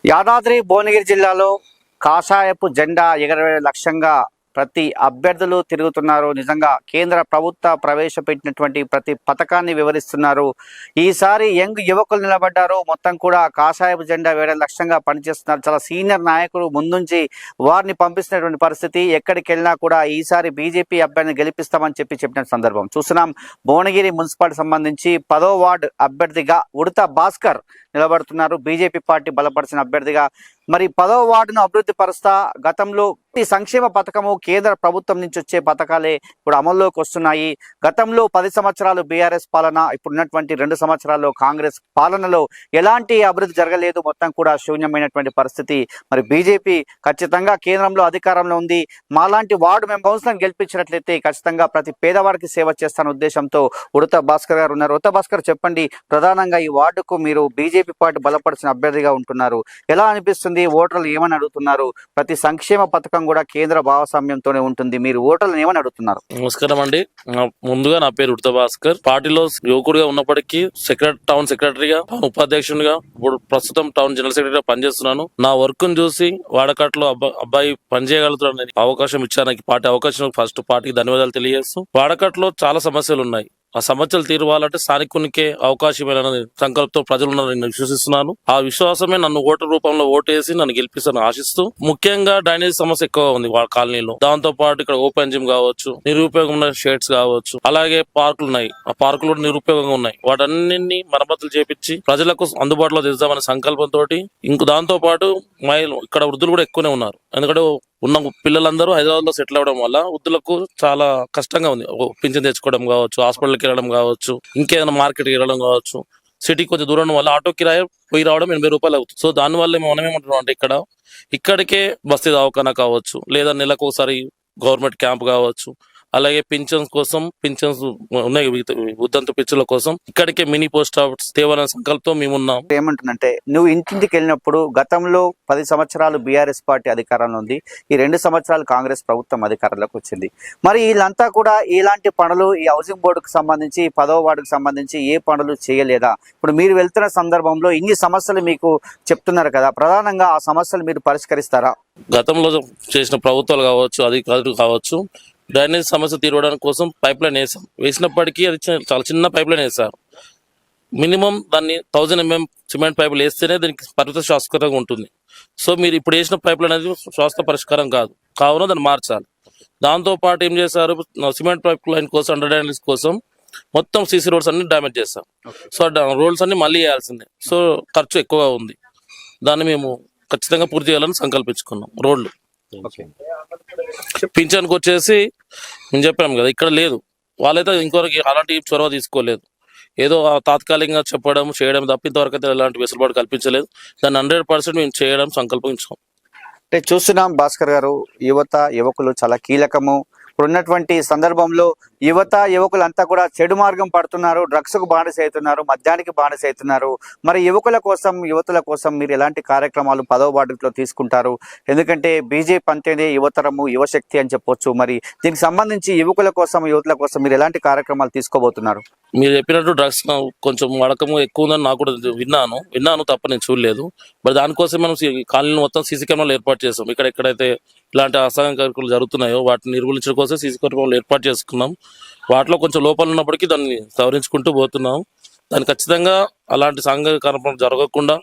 యాదాద్రి భువనగిరి జిల్లాలో కాషాయపు జెండా ఎగరవే లక్ష్యంగా ప్రతి అభ్యర్థులు తిరుగుతున్నారు. నిజంగా కేంద్ర ప్రభుత్వ ప్రవేశపెట్టినటువంటి ప్రతి పథకాన్ని వివరిస్తున్నారు. ఈసారి యంగ్ యువకులు నిలబడ్డారు. మొత్తం కూడా కాషాయపు జెండా వేరే లక్ష్యంగా పనిచేస్తున్నారు. చాలా సీనియర్ నాయకులు ముందుంచి వారిని పంపిస్తున్నటువంటి పరిస్థితి. ఎక్కడికి వెళ్ళినా కూడా ఈసారి బీజేపీ అభ్యర్థిని గెలిపిస్తామని చెప్పిన సందర్భం చూస్తున్నాం. భువనగిరి మున్సిపాలిటీ సంబంధించి 10వ వార్డు అభ్యర్థిగా ఉడత భాస్కర్ నిలబడుతున్నారు. బీజేపీ పార్టీ బలపరిచిన అభ్యర్థిగా. మరి 10వ వార్డును అభివృద్ధి పరుస్తా గతంలో ఈ సంక్షేమ పథకము కేంద్ర ప్రభుత్వం నుంచి వచ్చే పథకాలే ఇప్పుడు అమల్లోకి వస్తున్నాయి. గతంలో 10 సంవత్సరాలు బీఆర్ఎస్ పాలన, ఇప్పుడున్నటువంటి 2 సంవత్సరాల్లో కాంగ్రెస్ పాలనలో ఎలాంటి అభివృద్ధి జరగలేదు. మొత్తం కూడా శూన్యమైనటువంటి పరిస్థితి. మరి బీజేపీ ఖచ్చితంగా కేంద్రంలో అధికారంలో ఉంది. మాలాంటి వార్డు మేము కౌన్సిలర్ని గెలిపించినట్లయితే ఖచ్చితంగా ప్రతి పేదవాడికి సేవ చేస్తాన ఉద్దేశంతో ఉడత భాస్కర్ గారు ఉన్నారు. ఉడత భాస్కర్, చెప్పండి, ప్రధానంగా ఈ వార్డుకు మీరు బీజేపీ పార్టీ బలపరిచిన అభ్యర్థిగా ఉంటున్నారు. ఎలా అనిపిస్తుంది? ఓటర్లు ఏమని అడుగుతున్నారు? ప్రతి సంక్షేమ పథకం కూడా కేంద్ర భాగస్వామ్యంతోనే ఉంటుంది. మీరు ఓటర్లు ఏమని అడుగుతున్నారు? నమస్కారం అండి. ముందుగా నా పేరు ఉడత భాస్కర్. పార్టీలో యువకుడిగా ఉన్నప్పటికీ టౌన్ సెక్రటరీగా, ఉపాధ్యక్షునిగా, ఇప్పుడు ప్రస్తుతం టౌన్ జనరల్ సెక్రటరీగా పనిచేస్తున్నాను. నా వర్క్ ను చూసి వాడకట్లో అబ్బాయి పనిచేయగలుగుతాడని అవకాశం ఇచ్చాను. పార్టీ అవకాశం ఫస్ట్ పార్టీకి ధన్యవాదాలు తెలియజేస్తూ, వాడకట్లో చాలా సమస్యలు ఉన్నాయి. ఆ సమస్యలు తీరవాలంటే స్థానికునికే అవకాశమైన సంకల్పంతో ప్రజలు ఉన్నారని విశ్వసిస్తున్నాను. ఆ విశ్వాసమే నన్ను ఓటర్ రూపంలో ఓటేసి నన్ను గెలిపిస్తానని ఆశిస్తూ, ముఖ్యంగా డ్రైనేజ్ సమస్య ఎక్కువ ఉంది వాళ్ళ కాలనీలో. దాంతో పాటు ఇక్కడ ఓపెన్ జిమ్ కావచ్చు, నిరుపయోగం ఉన్న షేడ్స్ కావచ్చు, అలాగే పార్కులు ఉన్నాయి. ఆ పార్కులు కూడా నిరుపయోగంగా ఉన్నాయి. వాటన్నింటినీ మరమ్మతులు చేపించి ప్రజలకు అందుబాటులో తెస్తామనే సంకల్పంతో, ఇంకో దాంతో పాటు ఇక్కడ వృద్ధులు కూడా ఎక్కువనే ఉన్నారు. ఎందుకంటే ఉన్న పిల్లలందరూ హైదరాబాద్ లో సెటిల్ అవ్వడం వల్ల వృద్ధులకు చాలా కష్టంగా ఉంది. పింఛన్ తెచ్చుకోవడం కావచ్చు, హాస్పిటల్కి వెళ్ళడం కావచ్చు, ఇంకేదైనా మార్కెట్కి వెళ్ళడం కావచ్చు. సిటీకి కొంచెం దూరం వల్ల ఆటో కిరాయి పోయి రావడం 80 రూపాయలు అవుతుంది. సో దానివల్ల మనం ఏమంటున్నాం అంటే, ఇక్కడికే బస్తీ దవాఖానా కావచ్చు, లేదా నెలకు ఒకసారి గవర్నమెంట్ క్యాంప్ కావచ్చు, అలాగే పింఛన్స్ ఉన్నాయి, ఉద్దంత పిచ్చుల కోసం ఇక్కడికే మినీ పోస్ట్ ఆఫీస్ తేవాలనే సంకల్పంతో మేమున్నాం. ఏమంటుందంటే, నువ్వు ఇంటింటికి వెళ్ళినప్పుడు గతంలో 10 సంవత్సరాలు బీఆర్ఎస్ పార్టీ అధికారంలో ఉంది, ఈ 2 సంవత్సరాలు కాంగ్రెస్ ప్రభుత్వం అధికారంలోకి వచ్చింది. మరి వీళ్ళంతా కూడా ఇలాంటి పనులు, ఈ హౌసింగ్ బోర్డుకు సంబంధించి 10వ వార్డుకు సంబంధించి ఏ పనులు చేయలేదా? ఇప్పుడు మీరు వెళ్తున్న సందర్భంలో ఇన్ని సమస్యలు మీకు చెప్తున్నారు కదా, ప్రధానంగా ఆ సమస్యలు మీరు పరిష్కరిస్తారా? గతంలో చేసిన ప్రభుత్వాలు కావచ్చు, అధికారులు కావచ్చు, డ్రైనేజ్ సమస్య తీరవడానికి కోసం పైప్ లైన్ వేసినప్పటికీ అది చాలా చిన్న పైప్ లైన్ వేశారు. మినిమం దాన్ని 1000 mm సిమెంట్ పైపులు వేస్తేనే దానికి పరిమిత శాశ్వతంగా ఉంటుంది. సో మీరు ఇప్పుడు వేసిన పైప్ లైన్ అనేది శాశ్వత పరిష్కారం కాదు, కావున దాన్ని మార్చాలి. దాంతో పాటు ఏం చేశారు, సిమెంట్ పైప్ లైన్ కోసం, అండర్ డ్రైనేజ్ కోసం మొత్తం సీసీ రోడ్స్ అన్ని డ్యామేజ్ చేస్తాం. సో రోడ్స్ అన్ని మళ్ళీ వేయాల్సిందే. సో ఖర్చు ఎక్కువగా ఉంది. దాన్ని మేము ఖచ్చితంగా పూర్తి చేయాలని సంకల్పించుకున్నాం. రోడ్లు పింఛన్కి వచ్చేసి మేము చెప్పాము కదా, ఇక్కడ లేదు. వాళ్ళైతే ఇంకొకరికి అలాంటి చొరవ తీసుకోలేదు. ఏదో తాత్కాలికంగా చేయడం తప్ప ఇంతవరకు అయితే ఎలాంటి వెసులుబాటు కల్పించలేదు. దాన్ని 100% మేము చేయడం సంకల్పించాం. అంటే చూస్తున్నాం భాస్కర్ గారు, యువకులు చాలా కీలకము. ఇప్పుడున్నటువంటి సందర్భంలో యువకులంతా కూడా చెడు మార్గం పడుతున్నారు, డ్రగ్స్కు బానిస అవుతున్నారు, మద్యానికి బానిస అవుతున్నారు. మరి యువతుల కోసం మీరు ఎలాంటి కార్యక్రమాలు 10వ వార్డులో తీసుకుంటారు? ఎందుకంటే బీజేపీ అంటేనే యువతరము, యువశక్తి అని చెప్పొచ్చు. మరి దీనికి సంబంధించి యువతుల కోసం మీరు ఎలాంటి కార్యక్రమాలు తీసుకోబోతున్నారు? మీరు చెప్పినట్టు డ్రగ్స్ కొంచెం వాడకము ఎక్కువ ఉందని నాకు కూడా విన్నాను తప్ప నేను చూడలేదు. మరి దానికోసం మనం కాలనీ మొత్తం సీసీ కెమెరాలు ఏర్పాటు చేస్తాం. ఎక్కడైతే ఇలాంటి అసహ్యం కార్యక్రమాలు జరుగుతున్నాయో వాటిని నిర్మూలించడం కోసం సీసీ కెమెరాలు ఏర్పాటు చేసుకున్నాం. వాటిలో కొంచెం లోపాలు ఉన్నప్పటికీ దాన్ని సవరించుకుంటూ పోతున్నాం. దాన్ని ఖచ్చితంగా అలాంటి సాంఘిక కార్యక్రమాలు జరగకుండా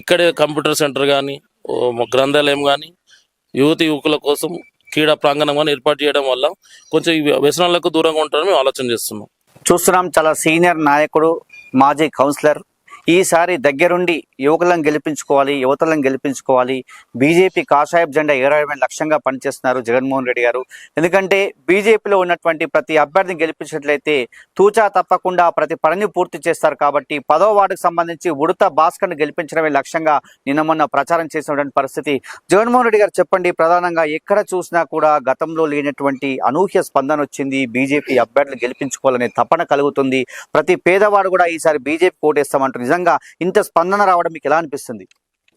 ఇక్కడే కంప్యూటర్ సెంటర్ కానీ, గ్రంథాలయం కానీ, యువకుల కోసం క్రీడా ప్రాంగణం కానీ ఏర్పాటు చేయడం వల్ల కొంచెం ఈ వ్యసనాలకు దూరంగా ఉంటారని మేము ఆలోచన చేస్తున్నాం. చూస్తున్నాం, చాలా సీనియర్ నాయకుడు, మాజీ కౌన్సిలర్. ఈసారి దగ్గరుండి యువకులను గెలిపించుకోవాలి. బీజేపీ కాషాయపు జెండా ఎగరవేయడమే లక్ష్యంగా పనిచేస్తున్నారు జగన్మోహన్ రెడ్డి గారు. ఎందుకంటే బీజేపీలో ఉన్నటువంటి ప్రతి అభ్యర్థిని గెలిపించినట్లయితే తూచా తప్పకుండా ప్రతి పనిని పూర్తి చేస్తారు. కాబట్టి 10వ వార్డుకు సంబంధించి ఉడత భాస్కర్ను గెలిపించడమే లక్ష్యంగా నిన్న మొన్న ప్రచారం చేసినటువంటి పరిస్థితి. జగన్మోహన్ రెడ్డి గారు, చెప్పండి, ప్రధానంగా ఎక్కడ చూసినా కూడా గతంలో లేనటువంటి అనూహ్య స్పందన వచ్చింది. బీజేపీ అభ్యర్థులు గెలిపించుకోవాలనే తపన కలుగుతుంది. ప్రతి పేదవాడు కూడా ఈసారి బీజేపీ ఓటేస్తామంటారు. నిజంగా ఇంత స్పందన రావడం మీకు ఎలా అనిపిస్తుంది?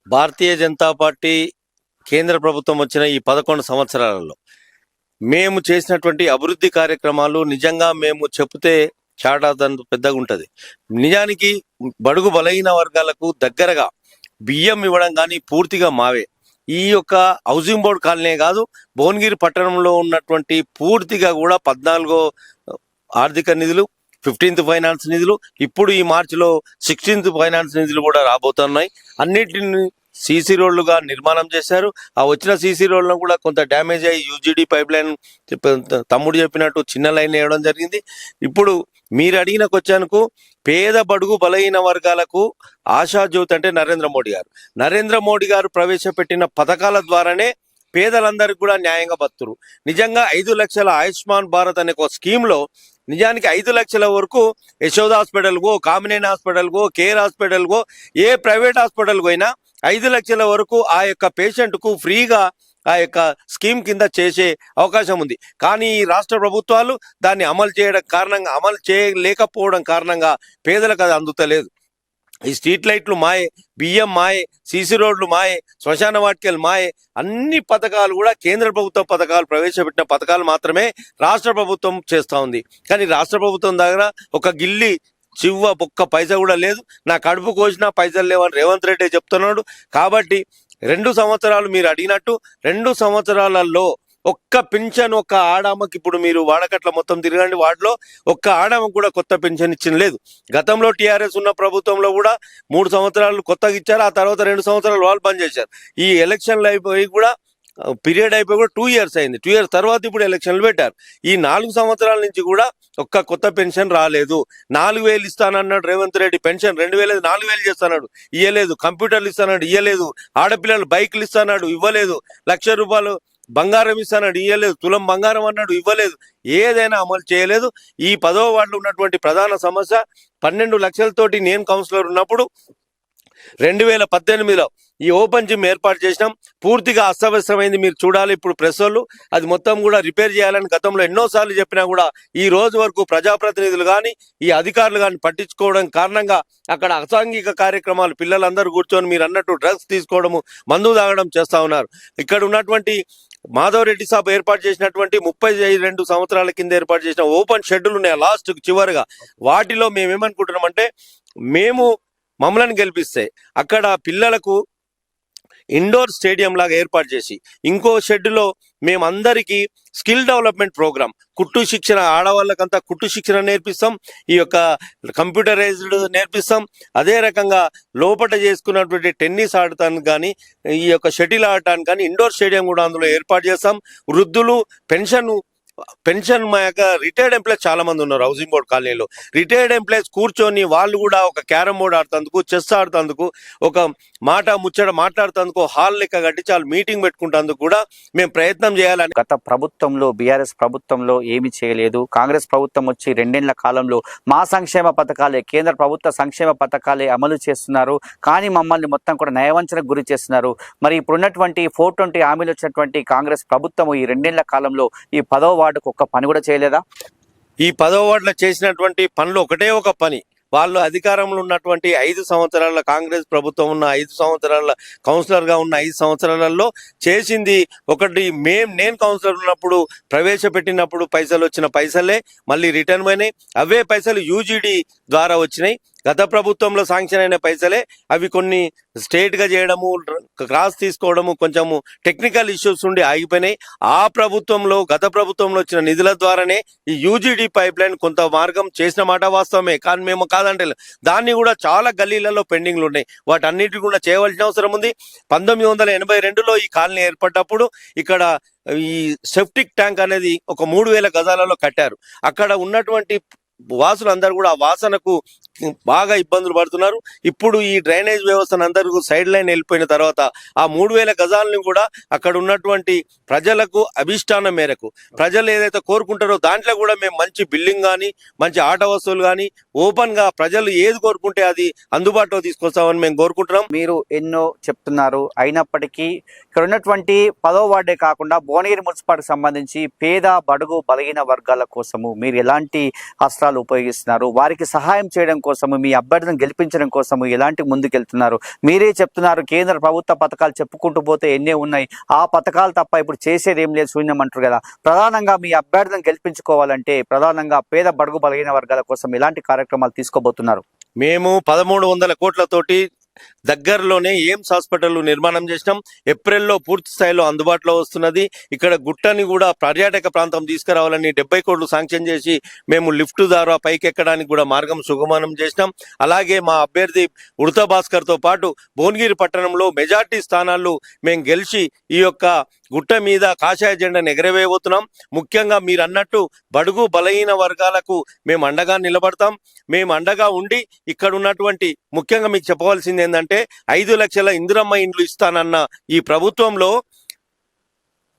భారతీయ జనతా పార్టీ కేంద్ర ప్రభుత్వం వచ్చిన ఈ 11 సంవత్సరాలలో మేము చేసినటువంటి అభివృద్ధి కార్యక్రమాలు నిజంగా మేము చెప్తే చాటాదంత పెద్దగా ఉంటది. నిజానికి బడుగు బలహీన వర్గాలకు దగ్గరగా బియ్యం ఇవ్వడం కానీ పూర్తిగా మావే. ఈ యొక్క హౌసింగ్ బోర్డ్ కాలనీ కాదు, భువనగిరి పట్టణంలో ఉన్నటువంటి పూర్తిగా కూడా 14వ ఆర్థిక నిధులు, 15th ఫైనాన్స్ నిధులు, ఇప్పుడు ఈ మార్చిలో 16th ఫైనాన్స్ నిధులు కూడా రాబోతున్నాయి. అన్నిటిని సీసీ రోడ్లుగా నిర్మాణం చేశారు. ఆ వచ్చిన సీసీ రోడ్లను కూడా కొంత డ్యామేజ్ అయ్యి యూజీడీ పైప్ లైన్ తమ్ముడు చెప్పినట్టు చిన్న లైన్ వేయడం జరిగింది. ఇప్పుడు మీరు అడిగిన క్వశ్చన్కు పేద బడుగు బలహీన వర్గాలకు ఆశాజ్యోతి అంటే నరేంద్ర మోడీ గారు ప్రవేశపెట్టిన పథకాల ద్వారానే పేదలందరికీ కూడా న్యాయంగా బతురు. నిజంగా 5 లక్షల ఆయుష్మాన్ భారత్ అనే ఒక స్కీమ్ లో నిజానికి 5 లక్షల వరకు యశోద హాస్పిటల్కో, కామినేని హాస్పిటల్కో, కేర్ హాస్పిటల్కో, ఏ ప్రైవేట్ హాస్పిటల్కి అయినా 5 లక్షల వరకు ఆ యొక్క పేషెంట్ కు ఫ్రీగా ఆ యొక్క స్కీమ్ కింద చేసే అవకాశం ఉంది. కానీ ఈ రాష్ట్ర ప్రభుత్వాలు దాన్ని అమలు చేయలేకపోవడం కారణంగా పేదలకు అది అందుతలేదు. ఈ స్ట్రీట్ లైట్లు మాయే, బియ్యం మాయే, సీసీ రోడ్లు మాయే, శ్మశాన వాటికలు మాయే. అన్ని పథకాలు కూడా కేంద్ర ప్రభుత్వం పథకాలు ప్రవేశపెట్టిన పథకాలు మాత్రమే రాష్ట్ర ప్రభుత్వం చేస్తూ ఉంది. కానీ రాష్ట్ర ప్రభుత్వం దగ్గర ఒక గిల్లి ఒక్క పైసా కూడా లేదు. నా కడుపు కోసినా పైసలు లేవని రేవంత్ రెడ్డి చెప్తున్నాడు. కాబట్టి 2 సంవత్సరాలు మీరు అడిగినట్టు 2 సంవత్సరాలలో ఒక్క పింఛన్ ఒక్క ఆడామకి, ఇప్పుడు మీరు వాడకట్ల మొత్తం తిరగండి, వాటిలో ఒక్క ఆడామకు కూడా కొత్త పింఛన్ ఇచ్చిన లేదు. గతంలో టీఆర్ఎస్ ఉన్న ప్రభుత్వంలో కూడా 3 సంవత్సరాలు కొత్తగా ఇచ్చారు. ఆ తర్వాత 2 సంవత్సరాలు వాళ్ళు బంద్ చేశారు. ఈ ఎలక్షన్లు అయిపోయి కూడా పీరియడ్ అయిపోయి కూడా 2 years అయింది. 2 years తర్వాత ఇప్పుడు ఎలక్షన్లు పెట్టారు. ఈ 4 సంవత్సరాల నుంచి కూడా ఒక్క కొత్త పెన్షన్ రాలేదు. 4,000 ఇస్తానన్నాడు రేవంత్ రెడ్డి. పెన్షన్ 2,000 4,000 చేస్తాడు, ఇయ్యలేదు. కంప్యూటర్లు ఇస్తాడు, ఇయ్యలేదు. ఆడపిల్లలు బైకులు ఇస్తాడు, ఇవ్వలేదు. ₹1,00,000 బంగారం ఇస్తాడు, ఇవ్వలేదు. తులం బంగారం అన్నాడు, ఇవ్వలేదు. ఏదైనా అమలు చేయలేదు. ఈ 10వ వార్డులో ఉన్నటువంటి ప్రధాన సమస్య 12 లక్షలతోటి నేను కౌన్సిలర్ ఉన్నప్పుడు 2018లో ఈ ఓపెన్ జిమ్ ఏర్పాటు చేసినాం. పూర్తిగా అస్తవ్యస్తమైంది, మీరు చూడాలి ఇప్పుడు ప్రెస్ వాళ్ళు. అది మొత్తం కూడా రిపేర్ చేయాలని గతంలో ఎన్నోసార్లు చెప్పినా కూడా ఈ రోజు వరకు ప్రజాప్రతినిధులు కానీ ఈ అధికారులు కానీ పట్టించుకోవడం కారణంగా అక్కడ అసాంఘిక కార్యక్రమాలు, పిల్లలందరూ కూర్చొని మీరు అన్నట్టు డ్రగ్స్ తీసుకోవడము, మందు తాగడం చేస్తా ఉన్నారు. ఇక్కడ ఉన్నటువంటి మాధవరెడ్డి సాబ్ ఏర్పాటు చేసినటువంటి 32 సంవత్సరాల కింద ఏర్పాటు చేసిన ఓపెన్ షెడ్యూల్ ఉన్నాయి లాస్ట్ చివరిగా. వాటిలో మేమేమనుకుంటున్నామంటే, మమ్మల్ని గెలిపిస్తే అక్కడ పిల్లలకు ఇండోర్ స్టేడియం లాగా ఏర్పాటు చేసి, ఇంకో షెడ్లో మేమందరికీ స్కిల్ డెవలప్మెంట్ ప్రోగ్రామ్, కుట్టు శిక్షణ, ఆడవాళ్ళకంతా కుట్టు శిక్షణ నేర్పిస్తాం, ఈ యొక్క కంప్యూటరైజ్డ్ నేర్పిస్తాం. అదే రకంగా లోపల చేసుకున్నటువంటి టెన్నిస్ ఆడటానికి కానీ, ఈ యొక్క షటిల్ ఆడటానికి కానీ ఇండోర్ స్టేడియం కూడా అందులో ఏర్పాటు చేస్తాం. వృద్ధులు పెన్షన్ మా యొక్క రిటైర్డ్ ఎంప్లాయీస్ చాలా మంది ఉన్నారు హౌసింగ్ బోర్డ్ కాలనీలో. రిటైర్డ్ ఎంప్లాయీస్ కూర్చొని వాళ్ళు కూడా ఒక క్యారమ్ బోర్డ్ ఆడుతందుకు, చెస్ ఆడుతందుకు, ఒక ముచ్చట మాట్లాడుతందుకు హాల్ లెక్క కట్టి చాలా మీటింగ్ పెట్టుకుంటందుకు కూడా మేము ప్రయత్నం చేయాలని. గత ప్రభుత్వంలో బీఆర్ఎస్ ప్రభుత్వంలో ఏమి చేయలేదు. కాంగ్రెస్ ప్రభుత్వం వచ్చి 2 ఏళ్ల కాలంలో మా సంక్షేమ పథకాలే, కేంద్ర ప్రభుత్వ సంక్షేమ పథకాలే అమలు చేస్తున్నారు. కానీ మమ్మల్ని మొత్తం కూడా నయవంచనకు గురి చేస్తున్నారు. మరి ఇప్పుడున్నటువంటి 420 హామీలు వచ్చినటువంటి కాంగ్రెస్ ప్రభుత్వం ఈ 2 ఏళ్ల కాలంలో ఈ 10వ వార్డుకు ఒక్క పని కూడా చేయలేదా? ఈ 10వ వార్డులో చేసినటువంటి పనులు ఒకటే ఒక పని. వాళ్ళు అధికారంలో ఉన్నటువంటి 5 సంవత్సరాల కాంగ్రెస్ ప్రభుత్వం ఉన్న 5 సంవత్సరాల కౌన్సిలర్ గా ఉన్న 5 సంవత్సరాలలో చేసింది ఒకటి. నేను కౌన్సిలర్ ఉన్నప్పుడు ప్రవేశపెట్టినప్పుడు పైసలు వచ్చిన పైసలే మళ్ళీ రిటర్న్ అయినాయి. అవే పైసలు యూజీడీ ద్వారా వచ్చినాయి. గత ప్రభుత్వంలో శాంక్షన్ అయిన పైసలే అవి కొన్ని స్టేట్ గా చేయడము, క్రాస్ తీసుకోవడము, కొంచెము టెక్నికల్ ఇష్యూస్ ఉండి ఆగిపోయినాయి. గత ప్రభుత్వంలో వచ్చిన నిధుల ద్వారానే ఈ యూజీడీ పైప్ లైన్ కొంత మార్గం చేసిన మాట వాస్తవమే. కానీ మేము కాదంటే దాన్ని కూడా చాలా గల్లీలలో పెండింగ్లు ఉన్నాయి. వాటన్నిటి కూడా చేయవలసిన అవసరం ఉంది. 1982లో ఈ కాలనీ ఏర్పడ్డప్పుడు ఇక్కడ ఈ సెప్టిక్ ట్యాంక్ అనేది ఒక 3000 గజాలలో కట్టారు. అక్కడ ఉన్నటువంటి వాసులందరూ కూడా ఆ వాసనకు బాగా ఇబ్బందులు పడుతున్నారు. ఇప్పుడు ఈ డ్రైనేజ్ వ్యవస్థను అందరూ సైడ్ లైన్ వెళ్ళిపోయిన తర్వాత ఆ 3000 గజాలని కూడా అక్కడ ఉన్నటువంటి ప్రజలకు అభిష్టానం మేరకు ప్రజలు ఏదైతే కోరుకుంటారో దాంట్లో కూడా మేము మంచి బిల్డింగ్ కానీ, మంచి ఆట వస్తువులు కానీ ఓపెన్ గా ప్రజలు ఏది కోరుకుంటే అది అందుబాటులో తీసుకొస్తామని మేము కోరుకుంటున్నాం. మీరు ఎన్నో చెప్తున్నారు, అయినప్పటికీ ఇక్కడ ఉన్నటువంటి 10వ వార్డే కాకుండా భువనగిరి మున్సిపాలిటీకి సంబంధించి పేద బడుగు బలహీన వర్గాల కోసము మీరు ఎలాంటి అస్త్రాలు ఉపయోగిస్తున్నారు? వారికి సహాయం చేయడం కోసము, మీ అభ్యర్థిని గెలిపించడం కోసము ఎలాంటి ముందుకెళ్తున్నారు? మీరే చెప్తున్నారు కేంద్ర ప్రభుత్వ పథకాలు చెప్పుకుంటూ పోతే ఎన్నే ఉన్నాయి, ఆ పథకాలు తప్ప ఇప్పుడు చేసేది ఏం లేదు, శూన్యం అంటారు కదా. ప్రధానంగా మీ అభ్యర్థిని గెలిపించుకోవాలంటే ప్రధానంగా పేద బడుగు బలహీన వర్గాల కోసం ఎలాంటి కార్యక్రమాలు తీసుకోబోతున్నారు? మేము 1300 కోట్లతోటి దగ్గరలోనే ఎయిమ్స్ హాస్పిటల్ నిర్మాణం చేసినాం. ఏప్రిల్లో పూర్తి స్థాయిలో అందుబాటులో వస్తున్నది. ఇక్కడ గుట్టని కూడా పర్యాటక ప్రాంతం తీసుకురావాలని 70 కోట్లు శాంక్షన్ చేసి మేము లిఫ్ట్ ద్వారా పైకి ఎక్కడానికి కూడా మార్గం సుగమనం చేసినాం. అలాగే మా అభ్యర్థి ఉడత భాస్కర్ తో పాటు భువనగిరి పట్టణంలో మెజార్టీ స్థానాలు మేము గెలిచి ఈ యొక్క గుట్ట మీద కాషాయ జెండాను ఎగరవేయబోతున్నాం. ముఖ్యంగా మీరు అన్నట్టు బడుగు బలహీన వర్గాలకు మేము అండగా నిలబడతాం. మేము అండగా ఉండి ఇక్కడ ఉన్నటువంటి ముఖ్యంగా మీకు చెప్పవలసింది ఏంటంటే 5 లక్షల ఇందిరమ్మ ఇండ్లు ఇస్తానన్న ఈ ప్రభుత్వంలో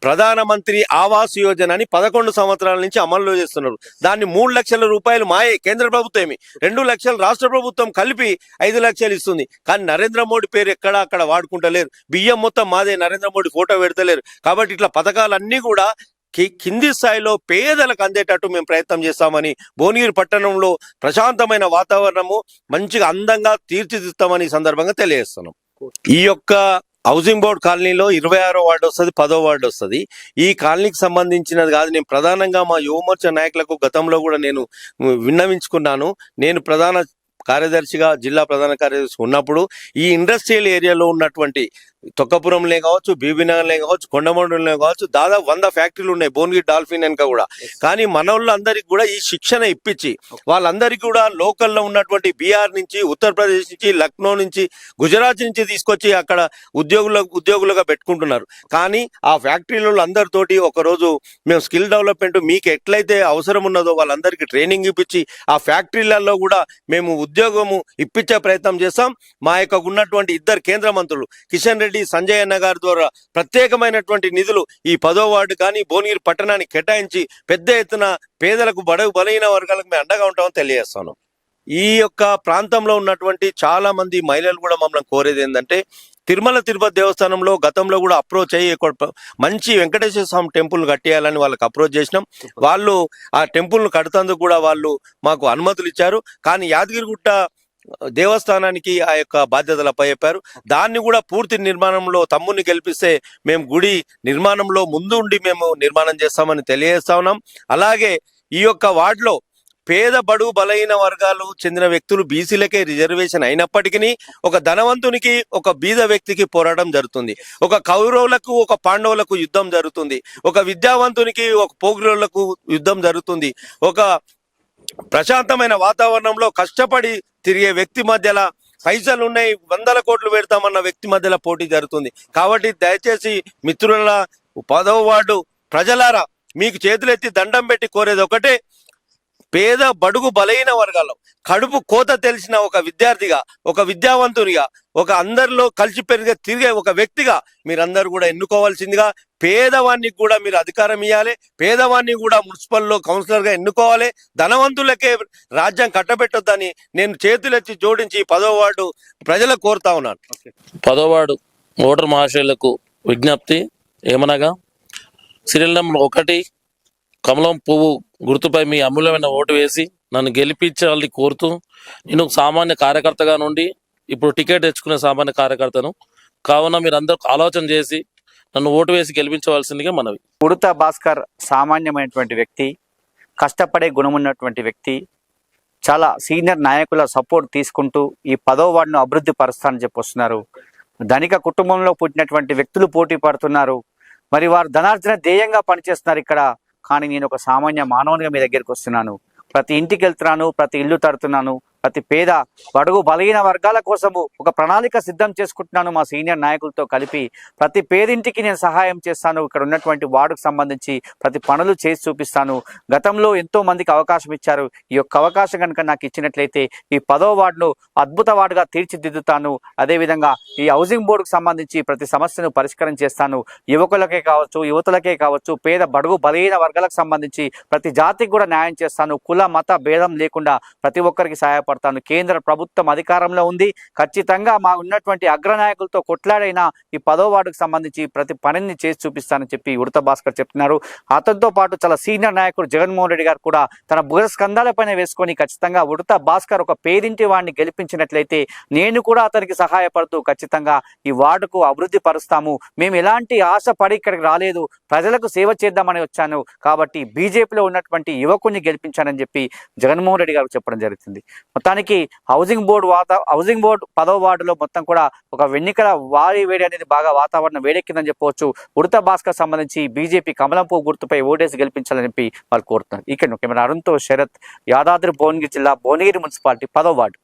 ప్రధానమంత్రి ఆవాస్ యోజన అని 11 సంవత్సరాల నుంచి అమలు చేస్తున్నారు. దాన్ని 3 లక్షల రూపాయలు మాయే కేంద్ర ప్రభుత్వమే, 2 లక్షలు రాష్ట్ర ప్రభుత్వం కలిపి 5 లక్షలు ఇస్తుంది. కానీ నరేంద్ర మోడీ పేరు ఎక్కడ అక్కడ వాడుకుంటలేరు. బియ్యం మొత్తం మాదే, నరేంద్ర మోడీ ఫోటో పెడతలేరు. కాబట్టి ఇట్లా పథకాలన్నీ కూడా కింది స్థాయిలో పేదలకు అందేటట్టు మేము ప్రయత్నం చేస్తామని, భువనగిరి పట్టణంలో ప్రశాంతమైన వాతావరణము మంచిగా అందంగా తీర్చిదిద్దామని ఈ సందర్భంగా తెలియజేస్తున్నాం. ఈ యొక్క హౌసింగ్ బోర్డ్ కాలనీలో 26వ వార్డు వస్తుంది, 10వ వార్డు వస్తుంది. ఈ కాలనీకి సంబంధించినది కాదు. నేను ప్రధానంగా మా యువమోర్చా నాయకులకు గతంలో కూడా నేను విన్నవించుకున్నాను. నేను ప్రధాన కార్యదర్శిగా, జిల్లా ప్రధాన కార్యదర్శి ఉన్నప్పుడు ఈ ఇండస్ట్రియల్ ఏరియాలో ఉన్నటువంటి తొక్కపురంలే కావచ్చు, బీబీనగర్లే కావచ్చు, కొండమండలంలో కావచ్చు, దాదాపు 100 ఫ్యాక్టరీలు ఉన్నాయి భువనగిరి డాల్ఫిన్ వెనుక కూడా. కానీ మన వాళ్ళందరికీ కూడా ఈ శిక్షణ ఇప్పించి వాళ్ళందరికీ కూడా లోకల్లో ఉన్నటువంటి బీహార్ నుంచి, ఉత్తరప్రదేశ్ నుంచి, లక్నో నుంచి, గుజరాత్ నుంచి తీసుకొచ్చి అక్కడ ఉద్యోగులుగా పెట్టుకుంటున్నారు. కానీ ఆ ఫ్యాక్టరీలలో అందరితోటి ఒకరోజు మేము స్కిల్ డెవలప్మెంట్ మీకు ఎట్లయితే అవసరం ఉన్నదో వాళ్ళందరికీ ట్రైనింగ్ ఇప్పించి ఆ ఫ్యాక్టరీలలో కూడా మేము ఉద్యోగము ఇప్పించే ప్రయత్నం చేస్తాం. మా యొక్క ఉన్నటువంటి 2 కేంద్ర మంత్రులు కిషన్ రెడ్డి, సంజయ్ అన్న గారి ద్వారా ప్రత్యేకమైనటువంటి నిధులు ఈ 10వ వార్డు కానీ భువనగిరి పట్టణానికి కేటాయించి పెద్ద ఎత్తున పేదలకు, బడుగు బలహీన వర్గాలకు మేము అండగా ఉంటామని తెలియజేస్తాను. ఈ యొక్క ప్రాంతంలో ఉన్నటువంటి చాలా మంది మహిళలు కూడా మమ్మల్ని కోరేది ఏంటంటే, తిరుమల తిరుపతి దేవస్థానంలో గతంలో కూడా అప్రోచ్ అయ్యి మంచి వెంకటేశ్వర స్వామి టెంపుల్ కట్టేయాలని వాళ్ళకి అప్రోచ్ చేసినాం. వాళ్ళు ఆ టెంపుల్ను కడుతందుకు కూడా వాళ్ళు మాకు అనుమతులు ఇచ్చారు. కానీ యాదగిరిగుట్ట దేవస్థానానికి ఆ యొక్క బాధ్యతలు అప్పచెప్పారు. దాన్ని కూడా పూర్తి నిర్మాణంలో తమ్ముని గెలిపిస్తే మేము గుడి నిర్మాణంలో ముందు ఉండి మేము నిర్మాణం చేస్తామని తెలియజేస్తా ఉన్నాం. అలాగే ఈ యొక్క వార్డులో పేద బడుగు బలహీన వర్గాలు చెందిన వ్యక్తులు బీసీలకే రిజర్వేషన్ అయినప్పటికీ ఒక ధనవంతునికి, ఒక బీద వ్యక్తికి పోరాటం జరుగుతుంది. ఒక కౌరవులకు, ఒక పాండవులకు యుద్ధం జరుగుతుంది. ఒక విద్యావంతునికి, ఒక పోగులకు యుద్ధం జరుగుతుంది. ఒక ప్రశాంతమైన వాతావరణంలో కష్టపడి తిరిగే వ్యక్తి మధ్యలో పైసలు ఉన్నాయి, 100 కోట్లు పెడతామన్న వ్యక్తి మధ్యలో పోటీ జరుగుతుంది. కాబట్టి దయచేసి మిత్రుల 10వ వార్డు ప్రజలారా మీకు చేతులెత్తి దండం పెట్టి కోరేది ఒకటే, పేద బడుగు బలహీన వర్గాల్లో కడుపు కోత తెలిసిన ఒక విద్యార్థిగా, ఒక విద్యావంతునిగా, ఒక అందరిలో కలిసి తిరిగే ఒక వ్యక్తిగా మీరందరూ కూడా ఎన్నుకోవాల్సిందిగా, పేదవానికి కూడా మీరు అధికారం ఇవ్వాలి, పేదవాన్ని కూడా మున్సిపల్లో కౌన్సిలర్గా ఎన్నుకోవాలి, ధనవంతులకే రాజ్యం కట్టబెట్టొద్దని నేను చేతులెత్తి జోడించి 10వ వార్డు ప్రజలకు కోరుతా ఉన్నాను. 10వ వార్డు ఓటర్ మహాశయులకు విజ్ఞప్తి ఏమనగా, సీరియల్ నెంబర్ 1 కమలం పువ్వు గుర్తుపై మీ అమూల్యమైన ఓటు వేసి నన్ను గెలిపించాలని కోరుతూ, నేను సామాన్య కార్యకర్తగా నుండి ఇప్పుడు టికెట్ తెచ్చుకునే సామాన్య కార్యకర్తను కావున మీరందరూ ఆలోచన చేసి నన్ను ఓటు వేసి గెలిపించవలసిందిగా మనవి. ఉడత భాస్కర్ సామాన్యమైనటువంటి వ్యక్తి, కష్టపడే గుణమున్నటువంటి వ్యక్తి, చాలా సీనియర్ నాయకుల సపోర్ట్ తీసుకుంటూ ఈ 10వ వార్డును అభివృద్ధి పరుస్తానని చెప్పి వస్తున్నారు. ధనిక కుటుంబంలో పుట్టినటువంటి వ్యక్తులు పోటీ పడుతున్నారు. మరి వారు ధనార్జన ధ్యేయంగా పనిచేస్తున్నారు ఇక్కడ. కానీ నేను ఒక సామాన్య మానవునిగా మీ దగ్గరికి వస్తున్నాను. ప్రతి ఇంటికి వెళ్తున్నాను, ప్రతి ఇల్లు తడుతున్నాను, ప్రతి పేద బడుగు బలహీన వర్గాల కోసము ఒక ప్రణాళిక సిద్ధం చేసుకుంటున్నాను. మా సీనియర్ నాయకులతో కలిపి ప్రతి పేదింటికి నేను సహాయం చేస్తాను. ఇక్కడ ఉన్నటువంటి వార్డుకు సంబంధించి ప్రతి పనులు చేసి చూపిస్తాను. గతంలో ఎంతో మందికి అవకాశం ఇచ్చారు. ఈ యొక్క అవకాశం కనుక నాకు ఇచ్చినట్లయితే ఈ 10వ వార్డును అద్భుత వార్డుగా తీర్చిదిద్దుతాను. అదేవిధంగా ఈ హౌసింగ్ బోర్డుకు సంబంధించి ప్రతి సమస్యను పరిష్కారం చేస్తాను. యువకులకే కావచ్చు, యువతులకే కావచ్చు, పేద బడుగు బలహీన వర్గాలకు సంబంధించి ప్రతి జాతికి కూడా న్యాయం చేస్తాను. కుల మత భేదం లేకుండా ప్రతి ఒక్కరికి సహాయపడతాను. కేంద్ర ప్రభుత్వం అధికారంలో ఉంది. ఖచ్చితంగా మా ఉన్నటువంటి అగ్రనాయకులతో కొట్లాడైనా ఈ 10వ వార్డుకు సంబంధించి ప్రతి పనిని చేసి చూపిస్తానని చెప్పి ఉడత భాస్కర్ చెప్తున్నారు. అతనితో పాటు చాలా సీనియర్ నాయకుడు జగన్మోహన్ రెడ్డి గారు కూడా తన భుజ స్కంధాలపైన వేసుకొని ఖచ్చితంగా ఉడత భాస్కర్ ఒక పేదింటి వాడిని గెలిపించినట్లయితే నేను కూడా అతనికి సహాయపడుతూ ఖచ్చితంగా ఈ వార్డుకు అభివృద్ధి పరుస్తాము. మేము ఎలాంటి ఆశ పడి ఇక్కడికి రాలేదు, ప్రజలకు సేవ చేద్దామని వచ్చాను. కాబట్టి బీజేపీలో ఉన్నటువంటి యువకుడిని గెలిపించానని చెప్పి జగన్మోహన్ రెడ్డి గారు చెప్పడం జరుగుతుంది. మొత్తానికి హౌసింగ్ బోర్డు 10వ వార్డులో మొత్తం కూడా ఒక ఎన్నికల వారి వేడి అనేది బాగా వాతావరణం వేడెక్కిందని చెప్పవచ్చు. ఉడత భాస్కర్ సంబంధించి బీజేపీ కమలం పువ్వు గుర్తుపై ఓటేసి గెలిపించాలని చెప్పి వాళ్ళు కోరుతున్నారు. ఇక్కడ కెమెరా అరుణ్తో శరత్, యాదాద్రి భువనగిరి జిల్లా భువనగిరి మున్సిపాలిటీ 10వ వార్డు.